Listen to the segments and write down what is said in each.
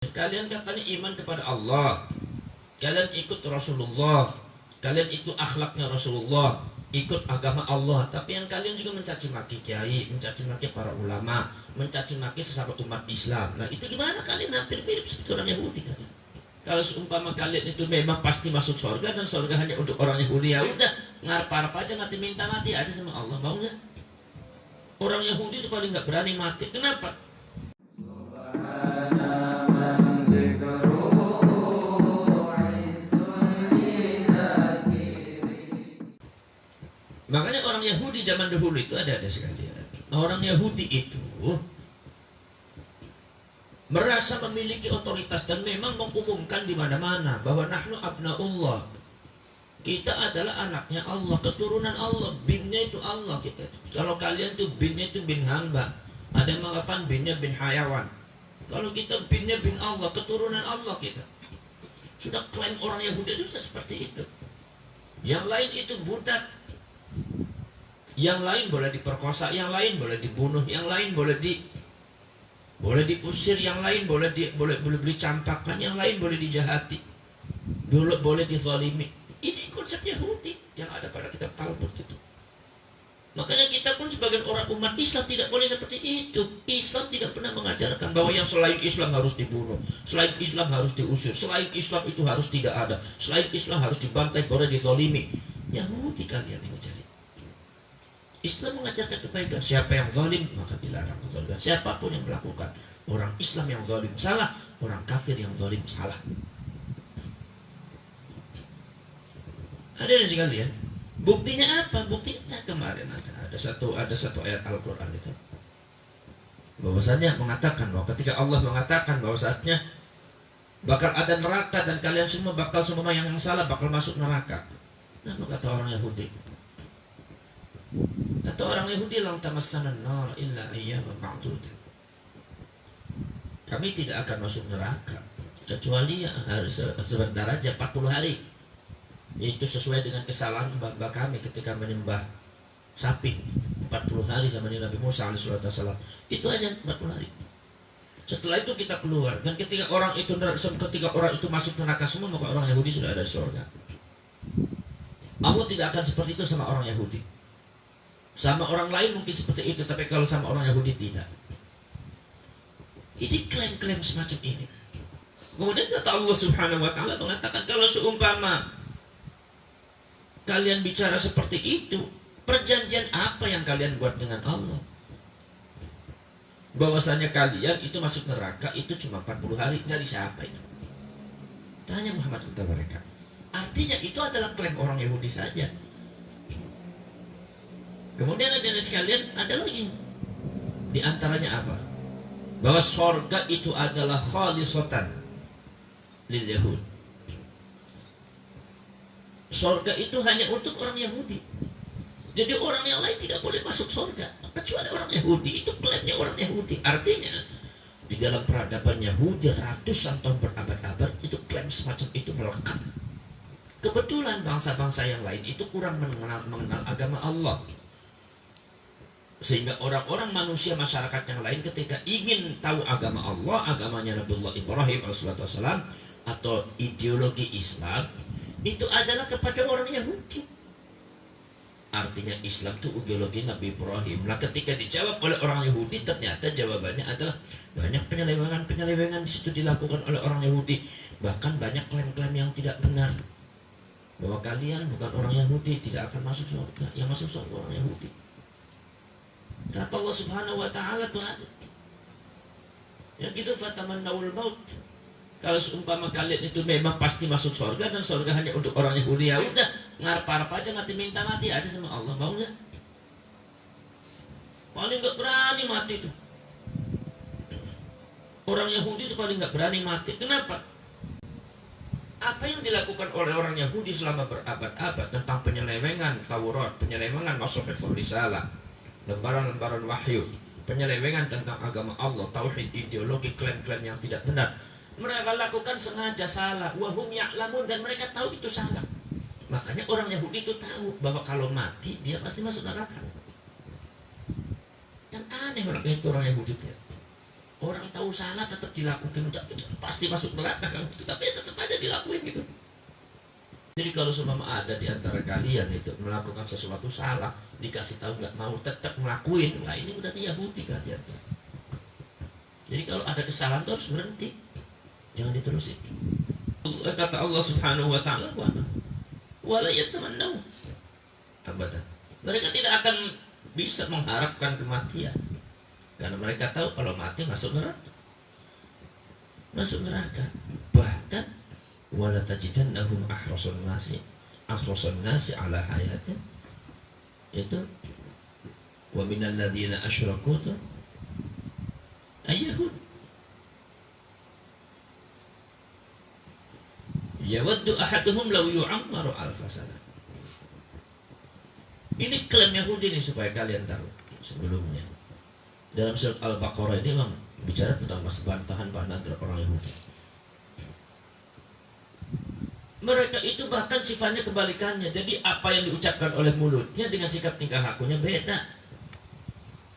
Kalian katanya iman kepada Allah, kalian ikut Rasulullah, kalian ikut akhlaknya Rasulullah, ikut agama Allah, tapi yang kalian juga mencaci maki kiai, mencaci maki para ulama, mencaci maki sesama umat Islam. Nah itu gimana? Kalian hampir mirip seperti orang Yahudi kan? Kalau seumpama kalian itu memang pasti masuk surga dan surga hanya untuk orang Yahudi, ya udah ngarep-ngarep aja mati, minta mati aja sama Allah, mau nggak? Orang Yahudi itu paling nggak berani mati. Kenapa? Makanya orang Yahudi zaman dahulu itu ada sekalian. Orang Yahudi itu merasa memiliki otoritas dan memang mengumumkan di mana-mana bahwa nahnu abnaullah. Kita adalah anaknya Allah, keturunan Allah, binnya itu Allah kita. Kalau kalian tuh binnya itu bin hamba, ada yang mengatakan binnya bin hayawan. Kalau kita binnya bin Allah, keturunan Allah kita. Sudah klaim orang Yahudi itu sudah seperti itu. Yang lain itu budak, yang lain boleh diperkosa, yang lain boleh dibunuh, yang lain boleh diusir, yang lain boleh beli campakan, yang lain boleh dijahati, boleh dizalimi. Ini konsep Yahudi yang ada pada kitab Talmud itu. Makanya kita pun sebagai orang umat Islam tidak boleh seperti itu. Islam tidak pernah mengajarkan bahwa yang selain Islam harus dibunuh, selain Islam harus diusir, selain Islam itu harus tidak ada, selain Islam harus dibantai, boleh dizalimi. Yahudi kalian yang mencari. Islam mengajarkan kebaikan. Siapa yang zalim maka dilarang kezaliman. Siapapun yang melakukan, orang Islam yang zalim salah, orang kafir yang zalim salah. Hadirin sekalian, buktinya apa? Buktinya kemarin ada satu ayat Al-Quran itu, bahwasanya mengatakan bahwa ketika Allah mengatakan bahwa saatnya bakal ada neraka dan kalian semua bakal semua yang salah bakal masuk neraka. Nah, kata orang Yahudi, lang tamassana an-nar illa ayyaman ma'dudah. Kami tidak akan masuk neraka kecuali harus sebentar aja, 40 hari. Itu sesuai dengan kesalahan mbak kami ketika menyembah sapi 40 hari sama Nabi Musa alaihissalam. Itu aja 40 hari. Setelah itu kita keluar, dan ketika orang itu masuk neraka semua, maka orang Yahudi sudah ada di surga. Allah tidak akan seperti itu sama orang Yahudi. Sama orang lain mungkin seperti itu, tapi kalau sama orang Yahudi tidak. Ini klaim-klaim semacam ini. Kemudian kata Allah Subhanahu wa taala mengatakan, kalau seumpama kalian bicara seperti itu, perjanjian apa yang kalian buat dengan Allah? Bahwasanya kalian itu masuk neraka itu cuma 40 hari. Dari siapa itu? Tanya Muhammad kepada mereka. Artinya itu adalah klaim orang Yahudi saja. Kemudian ada sekalian, ada lagi di antaranya apa? Bahwa surga itu adalah khalisatan lil Yahud. Surga itu hanya untuk orang Yahudi. Jadi orang yang lain tidak boleh masuk surga kecuali orang Yahudi. Itu klaimnya orang Yahudi. Artinya di dalam peradaban Yahudi ratusan tahun berabad-abad itu klaim semacam itu melekat. Kebetulan bangsa-bangsa yang lain itu kurang mengenal agama Allah, sehingga orang-orang manusia masyarakat yang lain ketika ingin tahu agama Allah, agamanya Nabiullah Ibrahim alaihissalam, atau ideologi Islam, itu adalah kepada orang Yahudi. Artinya Islam itu ideologi Nabi Ibrahim. Nah, ketika dijawab oleh orang Yahudi, ternyata jawabannya adalah banyak penyelewengan di situ dilakukan oleh orang Yahudi. Bahkan banyak klaim-klaim yang tidak benar, bahwa kalian bukan orang Yahudi, tidak akan masuk surga. Yang masuk surga orang Yahudi. Kata Allah Subhanahu wa taala tuh ada. Yang itu fatamannawul maut. Kalau seumpama kalian itu memang pasti masuk surga dan surga hanya untuk orang Yahudi, ya udah ngarep-ngarep aja mati, minta mati aja sama Allah, mau nggak? Paling nggak berani mati itu. Orang Yahudi itu paling nggak berani mati. Kenapa? Apa yang dilakukan oleh orang Yahudi selama berabad-abad tentang penyelewengan Taurat, penyelewengan Masahiful Risalah, lembaran-lembaran wahyu, penyelewengan tentang agama Allah, tauhid, ideologi, klaim-klaim yang tidak benar, mereka lakukan sengaja salah, wahum ya'lamun, dan mereka tahu itu salah. Makanya orang Yahudi itu tahu bahwa kalau mati dia pasti masuk neraka. Dan aneh orang Yahudi itu. Orang tahu salah tetap dilakukan, pasti masuk neraka kan, tapi tetap aja dilakuin gitu. Jadi kalau seumpama ada di antara kalian itu melakukan sesuatu salah, dikasih tahu nggak mau, tetap ngelakuin, wah ini berarti Yahudi kan ya. Jadi kalau ada kesalahan itu harus berhenti, jangan diterusin. Kata Allah Subhanahu wa taala, wala yatamannau abadan. Mereka tidak akan bisa mengharapkan kematian. Karena mereka tahu kalau mati masuk neraka. Masuk neraka. Bahkan wala tajidannahum ahrasun nasi ala hayatin. Itu wa minal ladzina asyraku ayyahud. Yawaddu ahaduhum law yu'ammaru alfa sana. Ini klaim Yahudi nih supaya kalian tahu sebelumnya. Dalam surat Al-Baqarah ini memang bicara tentang masa bantahan-bantahan terhadap orang Yahudi. Mereka itu bahkan sifatnya kebalikannya. Jadi apa yang diucapkan oleh mulutnya dengan sikap tingkah lakunya beda.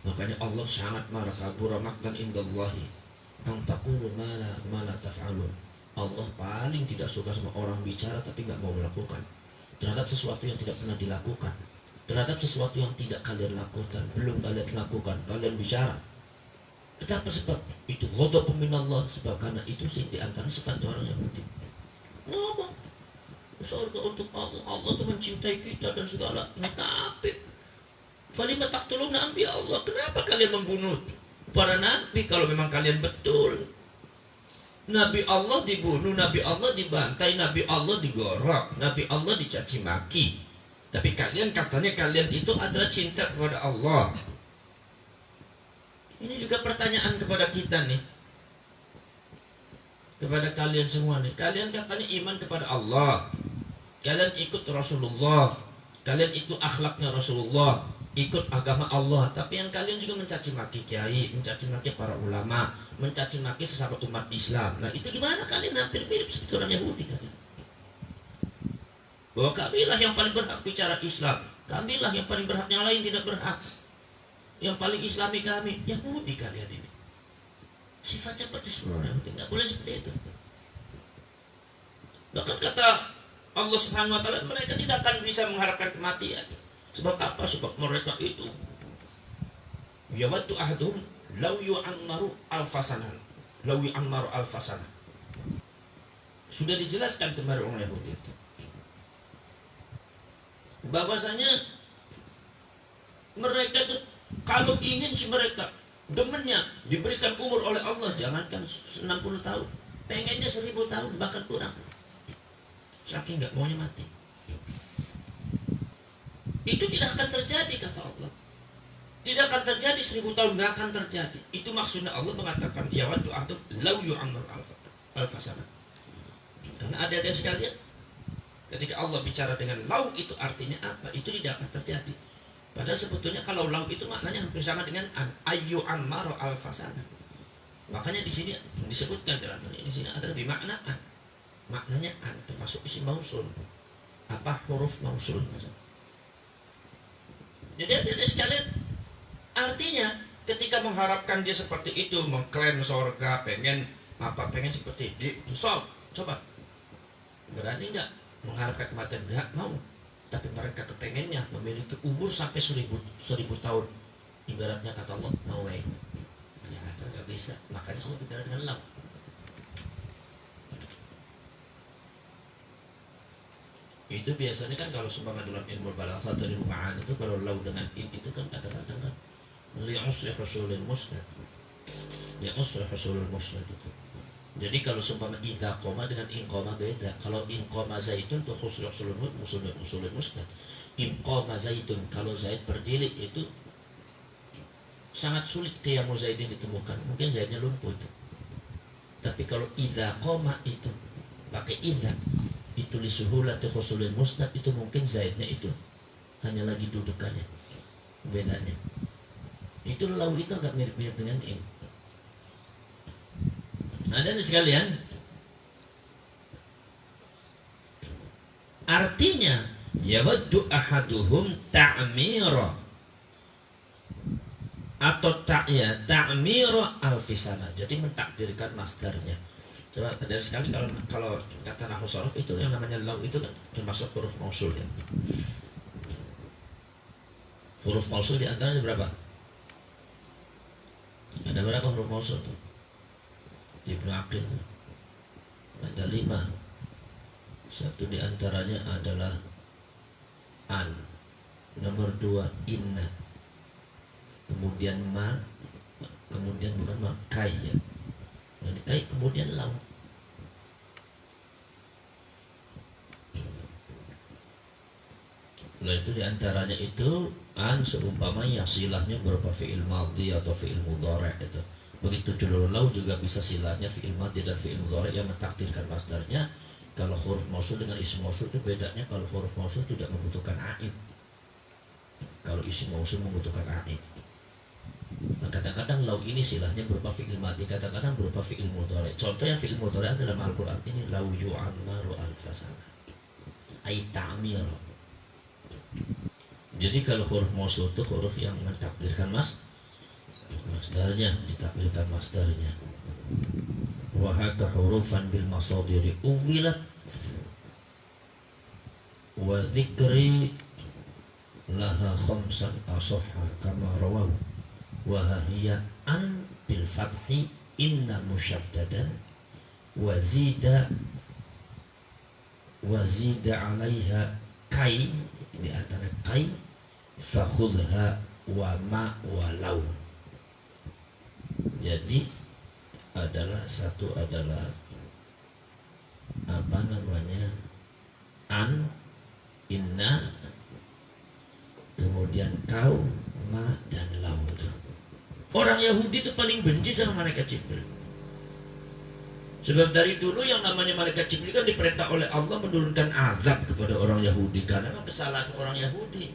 Makanya Allah sangat marah, kabura maqtan indallahi an taqulu ma la taf'alun. Allah paling tidak suka sama orang bicara tapi nggak mau melakukan terhadap sesuatu yang tidak pernah dilakukan, terhadap sesuatu yang tidak kalian lakukan, belum kalian lakukan, kalian bicara. Kenapa? Sebab itu ghadabun minallah, sebab karena itu sih di antara sifat orang yang penting. Ngomong surga untuk Allah, Allah itu mencintai kita dan segala. Tapi falima taqtuluna anbiya Allah, kenapa kalian membunuh para nabi kalau memang kalian betul Nabi Allah dibunuh, Nabi Allah dibantai, Nabi Allah digorok, Nabi Allah dicaci maki. Tapi kalian katanya kalian itu adalah cinta kepada Allah. Ini juga pertanyaan kepada kita nih, kepada kalian semua nih. Kalian katanya iman kepada Allah, kalian ikut Rasulullah, kalian ikut akhlaknya Rasulullah, ikut agama Allah. Tapi yang kalian juga mencaci maki kiai, mencaci maki para ulama, mencaci maki sesama umat Islam. Nah itu gimana? Kalian hampir mirip seperti orang Yahudi kan? Bahwa kamilah yang paling berhak bicara Islam, kamilah yang paling berhak, yang lain tidak berhak. Yang paling Islami kami, Yahudi kalian ini. Sifatnya seperti semua orang Yahudi, nggak boleh seperti itu. Bahkan kata Allah Subhanahu Wa Taala, mereka tidak akan bisa mengharapkan kematian. Sebab apa? Sebab mereka itu yawaddu ahaduhum law yu'ammaru alfasanah. Law yu'ammaru alfasanah. Sudah dijelaskan kemarin orang Yahudi itu, bahwasanya mereka itu kalau ingin mereka demennya diberikan umur oleh Allah, jangankan 60 tahun, pengennya 1000 tahun bahkan kurang. Saking nggak maunya mati. Itu tidak akan terjadi kata Allah. Tidak akan terjadi 1000 tahun, nggak akan terjadi. Itu maksudnya Allah mengatakan ya waddu ahadum law yu'ammar alfasana. Karena ada sekalian, ketika Allah bicara dengan law itu artinya apa? Itu tidak akan terjadi. Padahal sebetulnya kalau law itu maknanya hampir sama dengan ayyu ammar alfasana. Makanya di sini disebutkan dalam ini, di sini ada lebih makna an. Maknanya an termasuk isim mausul. Apa huruf mausul? Jadi ada sekalian, artinya ketika mengharapkan dia seperti itu, mengklaim surga, pengen seperti di coba berani nggak mengharapkan kematian? Nggak mau. Tapi mereka kepengennya memiliki umur sampai 1000 tahun. Ibaratnya kata Allah, no way. Ya nggak bisa. Makanya Allah bicara dengan lam. Itu biasanya kan kalau seumpama dalam ilmu balaghah dari ma'an itu, kalau lau dengan itu kan kadang-kadang kan li'uslih husulul musnad. Li'uslih husulul musnad itu. Jadi kalau seumpama idza qoma dengan in qoma beda. Kalau in qoma zaitun itu husulul musnad. In qoma zaitun, kalau Zaid berdiri itu sangat sulit qiyamu Zaidin ditemukan. Mungkin Zaidnya lumpuh itu. Tapi kalau idza qoma itu pakai idza, itu lisuhulati husulul musnad, itu mungkin Zaidnya itu hanya lagi dudukannya, bedanya. Itu lau itu agak mirip-mirip dengan in. Ada nih sekalian, artinya yawaddu ahaduhum ta'mira atau ta'ya ta'miru alfisana, jadi mentakdirkan masdarnya. Coba dari sekali kalau kata nahwu shorof itu yang namanya lau itu kan termasuk huruf mausul ya. Huruf mausul di antaranya berapa? Ada berapa huruf mausul tuh? Ibnu Aqil ada 5. Satu di antaranya adalah an, nomor 2 inna, kemudian ma, kemudian bukan ma, kai ya. Nah, kai kemudian lau. Nah itu diantaranya itu an seumpamanya silahnya berupa fi'il madhi atau fi'il mudhari' itu. Begitu dulu lau juga bisa silahnya fi'il madhi dan fi'il mudhari' yang mentakdirkan masdarnya. Kalau huruf mausul dengan isim mausul itu bedanya, kalau huruf mausul tidak membutuhkan aid. Kalau isim mausul membutuhkan aid. Nah, kadang-kadang lau ini silahnya berupa fi'il madhi, kadang-kadang berupa fi'il mudhari'. Contoh yang fi'il mudhari' dalam Al-Qur'an ini lau yu'ammaru alfasana. Ai ta'mir. Jadi kalau huruf mausul itu huruf yang mentakdirkan masdarnya, ditakdirkan masdarnya. Wa haka hurufan bil masadiri uwilat wa dzikri laha khamsan asahha kama rawahu wa hiya an bil fathi inna musyaddadan wa zida 'alaiha kai, di antara kai fakhudha wa ma walau. Jadi satu adalah apa namanya an, inna, kemudian kau, ma dan lau. Orang Yahudi itu paling benci sama malaikat Jibril. Sebab dari dulu yang namanya malaikat Jibril kan diperintah oleh Allah menurunkan azab kepada orang Yahudi karena kesalahan orang Yahudi.